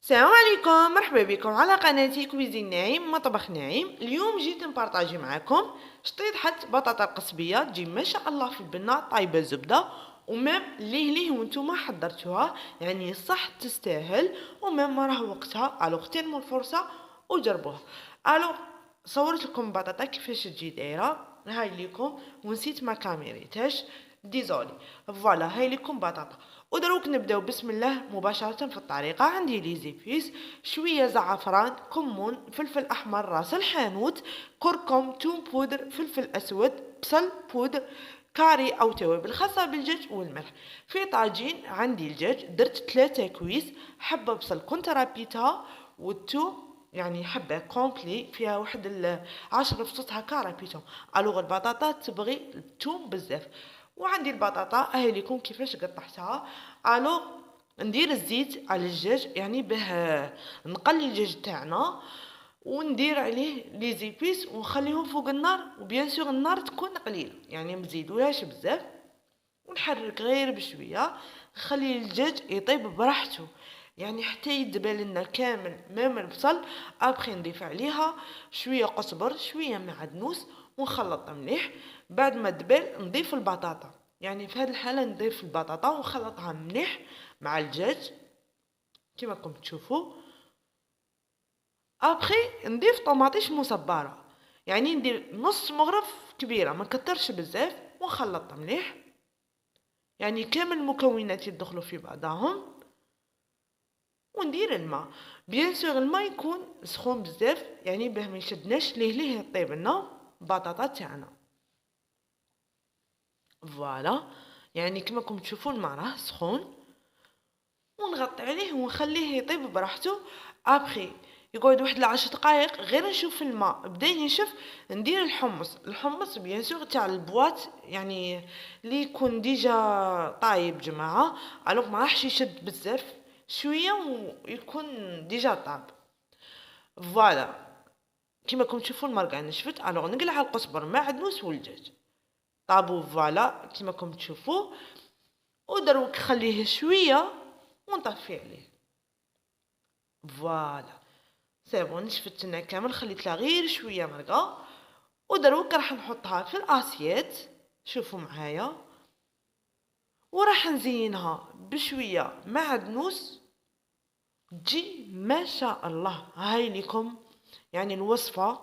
السلام عليكم، مرحبا بكم على قناتي كويزين ناعم مطبخ ناعم. اليوم جيت نبارطاجي معاكم شطيحة بطاطا قصبية تجي ما شاء الله في البنة طايبة زبدة ومام ليه وانتوما حضرتوها، يعني صح تستاهل ومام راه وقتها. الو اغتنموا الفرصة وجربوها. الو صورت لكم بطاطا كيفاش تجي دايره، هاي ليكم ونسيت ما كاميريتهاش ديزولي. فوالا هاي ليكم بطاطا. ودروك نبداو بسم الله مباشرة في الطريقة. عندي لي زيبيس، شوية زعفران، كمون، فلفل أحمر، راس الحانوت، كركم، توم بودر، فلفل أسود، بصل بودر، كاري أو توابل خاصة بالدجاج والملح. في طاجين عندي الدجاج درت 3 كويس، حبة بصل كنت رابيتها، والثوم يعني حبة كومبلي فيها واحد 10 فصوص هكا رابيتهم. الوغ البطاطا تبغي الثوم بزاف. وعندي البطاطا هاي ليكم كيفاش قطعتها. الوغ ندير الزيت على الدجاج يعني باه نقلي الدجاج تاعنا وندير عليه لي زيبيس ونخليهم فوق النار، وبيان سور النار تكون قليله يعني مزيدوهاش بزاف، ونحرك غير بشويه نخلي الدجاج يطيب براحته يعني حتى يدبل لنا كامل مام البصل. ابخي نضيف عليها شويه قزبر شويه معدنوس ونخلط مليح. بعد ما دبل نضيف البطاطا، يعني في هذه الحاله نضيف البطاطا ونخلطها مليح مع الدجاج كما راكم تشوفوا. ابخي نضيف طوماطيش مصبره، يعني ندير نص مغرف كبيره ما نكترش بزاف ونخلطها مليح، يعني كامل المكونات يدخلوا في بعضهم. وندير الماء، بيان سور الماء يكون سخون بزاف يعني باه ما يشدناش ليه يطيب لنا البطاطا تاعنا. فوالا يعني كما راكم تشوفوا الماء راه سخون، ونغطي عليه ونخليه يطيب براحته. ابخي يقعد واحد 10 دقائق غير نشوف الماء بدا ينشف. ندير الحمص بيان سور تاع البواط، يعني اللي يكون ديجا طايب جماعه، الوغ ما راحش يشد بزاف شويه ويكون ديجا طاب. فوالا كيما راكم تشوفوا المرقه نشفت. الوغ نقلع القزبر معدنوس والدجاج طابو. فوالا كيما راكم تشوفوا، ودروك خليه شويه ونطفي عليه. فوالا سي بون نشفت لنا كامل، خليت لها غير شويه مرقه. ودروك راح نحطها في الاسيات، شوفوا معايا، وراح نزينها بشويه معدنوس تجي ما شاء الله. هاي لكم يعني الوصفه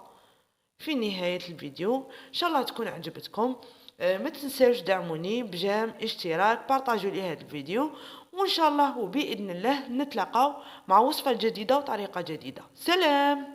في نهايه الفيديو، ان شاء الله تكون عجبتكم. ما تنساوش دعموني بجام اشتراك، بارطاجوا لي هذا الفيديو، وان شاء الله وباذن الله نتلاقاو مع وصفه جديده وطريقه جديده. سلام.